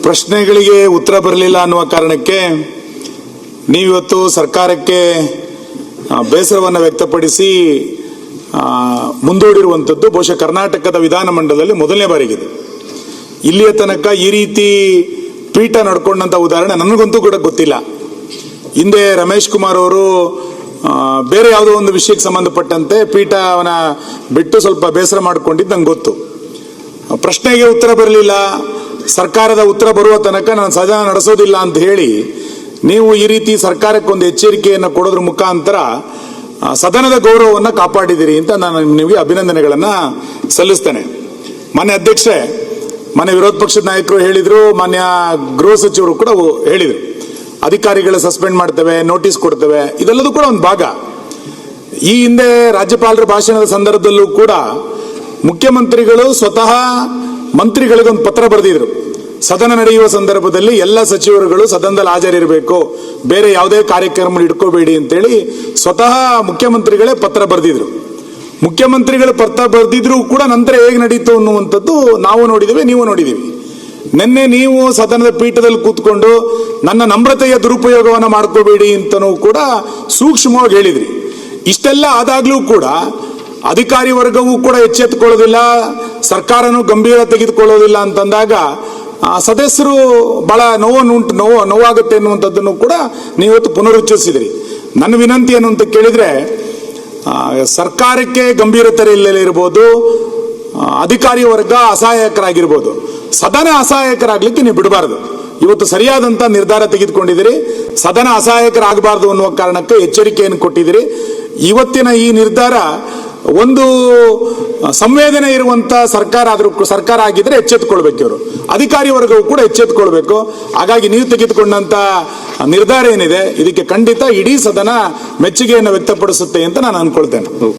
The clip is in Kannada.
ಪ್ರಶ್ನೆಗಳಿಗೆ ಉತ್ತರ ಬರಲಿಲ್ಲ ಅನ್ನುವ ಕಾರಣಕ್ಕೆ ನೀವಿವತ್ತು ಸರ್ಕಾರಕ್ಕೆ ಬೇಸರವನ್ನು ವ್ಯಕ್ತಪಡಿಸಿ ಮುಂದೂಡಿರುವಂಥದ್ದು ಬಹುಶಃ ಕರ್ನಾಟಕದ ವಿಧಾನಮಂಡಲದಲ್ಲಿ ಮೊದಲನೇ ಬಾರಿಗಿದೆ. ಇಲ್ಲಿಯ ತನಕ ಈ ರೀತಿ ಪೀಠ ನಡ್ಕೊಂಡಂತ ಉದಾಹರಣೆ ನನಗಂತೂ ಕೂಡ ಗೊತ್ತಿಲ್ಲ. ಹಿಂದೆ ರಮೇಶ್ ಕುಮಾರ್ ಅವರು ಬೇರೆ ಯಾವುದೋ ಒಂದು ವಿಷಯಕ್ಕೆ ಸಂಬಂಧಪಟ್ಟಂತೆ ಪೀಠವನ್ನ ಬಿಟ್ಟು ಸ್ವಲ್ಪ ಬೇಸರ ಮಾಡಿಕೊಂಡಿದ್ದು ನಂಗೆ ಗೊತ್ತು. ಪ್ರಶ್ನೆಗೆ ಉತ್ತರ ಬರಲಿಲ್ಲ, ಸರ್ಕಾರದ ಉತ್ತರ ಬರುವ ತನಕ ನಾನು ಸದನ ನಡೆಸೋದಿಲ್ಲ ಅಂತ ಹೇಳಿ ನೀವು ಈ ರೀತಿ ಸರ್ಕಾರಕ್ಕೆ ಒಂದು ಎಚ್ಚರಿಕೆಯನ್ನು ಕೊಡೋದ್ರ ಮುಖಾಂತರ ಸದನದ ಗೌರವವನ್ನು ಕಾಪಾಡಿದಿರಿ ಅಂತ ನಾನು ನಿಮಗೆ ಅಭಿನಂದನೆಗಳನ್ನು ಸಲ್ಲಿಸ್ತೇನೆ. ಮಾನ್ಯ ಅಧ್ಯಕ್ಷರೇ, ಮಾನ್ಯ ವಿರೋಧ ಪಕ್ಷದ ನಾಯಕರು ಹೇಳಿದ್ರು, ಮಾನ್ಯ ಗೃಹ ಸಚಿವರು ಕೂಡ ಹೇಳಿದ್ರು, ಅಧಿಕಾರಿಗಳ ಸಸ್ಪೆಂಡ್ ಮಾಡ್ತೇವೆ, ನೋಟಿಸ್ ಕೊಡ್ತೇವೆ, ಇದೆಲ್ಲದೂ ಕೂಡ ಒಂದು ಭಾಗ. ಈ ಹಿಂದೆ ರಾಜ್ಯಪಾಲರ ಭಾಷಣದ ಸಂದರ್ಭದಲ್ಲೂ ಕೂಡ ಮುಖ್ಯಮಂತ್ರಿಗಳು ಸ್ವತಃ ಮಂತ್ರಿಗಳಿಗೊಂದು ಪತ್ರ ಬರೆದಿದ್ರು. ಸದನ ನಡೆಯುವ ಸಂದರ್ಭದಲ್ಲಿ ಎಲ್ಲ ಸಚಿವರುಗಳು ಸದನದಲ್ಲಿ ಹಾಜರಿರಬೇಕು, ಬೇರೆ ಯಾವುದೇ ಕಾರ್ಯಕ್ರಮ ಇಟ್ಕೋಬೇಡಿ ಅಂತೇಳಿ ಸ್ವತಃ ಮುಖ್ಯಮಂತ್ರಿಗಳೇ ಪತ್ರ ಬರೆದಿದ್ರು. ಮುಖ್ಯಮಂತ್ರಿಗಳು ಪತ್ರ ಬರೆದಿದ್ರು ಕೂಡ ನಂತರ ಹೇಗೆ ನಡೀತು ಅನ್ನುವಂಥದ್ದು ನಾವು ನೋಡಿದ್ದೇವೆ, ನೀವು ನೋಡಿದ್ದೀವಿ. ನಿನ್ನೆ ನೀವು ಸದನದ ಪೀಠದಲ್ಲಿ ಕೂತ್ಕೊಂಡು ನನ್ನ ನಮ್ರತೆಯ ದುರುಪಯೋಗವನ್ನು ಮಾಡ್ಕೋಬೇಡಿ ಅಂತನೂ ಕೂಡ ಸೂಕ್ಷ್ಮವಾಗಿ ಹೇಳಿದ್ರಿ. ಇಷ್ಟೆಲ್ಲ ಆದಾಗ್ಲೂ ಕೂಡ ಅಧಿಕಾರಿ ವರ್ಗವೂ ಕೂಡ ಎಚ್ಚೆತ್ತುಕೊಳ್ಳೋದಿಲ್ಲ, ಸರ್ಕಾರನೂ ಗಂಭೀರ ತೆಗೆದುಕೊಳ್ಳೋದಿಲ್ಲ ಅಂತಂದಾಗ ಸದಸ್ಯರು ಬಹಳ ನೋವಾಗುತ್ತೆ ಅನ್ನುವಂಥದ್ದನ್ನು ಕೂಡ ನೀವತ್ತು ಪುನರುಚ್ಚರಿಸಿದ್ರಿ. ನನ್ನ ವಿನಂತಿ ಏನು ಅಂತ ಕೇಳಿದ್ರೆ, ಸರ್ಕಾರಕ್ಕೆ ಗಂಭೀರತೆ ಇಲ್ಲದಿರ್ಬೋದು, ಅಧಿಕಾರಿ ವರ್ಗ ಅಸಹಾಯಕರಾಗಿರ್ಬೋದು, ಸದನ ಅಸಹಾಯಕರಾಗ್ಲಿಕ್ಕೆ ನೀವು ಬಿಡಬಾರದು. ಇವತ್ತು ಸರಿಯಾದಂತ ನಿರ್ಧಾರ ತೆಗೆದುಕೊಂಡಿದ್ದೀರಿ. ಸದನ ಅಸಹಾಯಕರಾಗಬಾರದು ಅನ್ನುವ ಕಾರಣಕ್ಕೆ ಎಚ್ಚರಿಕೆಯನ್ನು ಕೊಟ್ಟಿದ್ದೀರಿ. ಇವತ್ತಿನ ಈ ನಿರ್ಧಾರ ಒಂದು ಸಂವೇದನೆ ಇರುವಂತ ಸರ್ಕಾರ ಆಗಿದ್ರೆ ಎಚ್ಚೆತ್ತುಕೊಳ್ಬೇಕು, ಇವರು ಅಧಿಕಾರಿ ವರ್ಗವು ಕೂಡ ಎಚ್ಚೆತ್ತುಕೊಳ್ಬೇಕು. ಹಾಗಾಗಿ ನೀವು ತೆಗೆದುಕೊಂಡಂತ ನಿರ್ಧಾರ ಏನಿದೆ ಇದಕ್ಕೆ ಖಂಡಿತ ಇಡೀ ಸದನ ಮೆಚ್ಚುಗೆಯನ್ನು ವ್ಯಕ್ತಪಡಿಸುತ್ತೆ ಅಂತ ನಾನು ಅನ್ಕೊಳ್ತೇನೆ.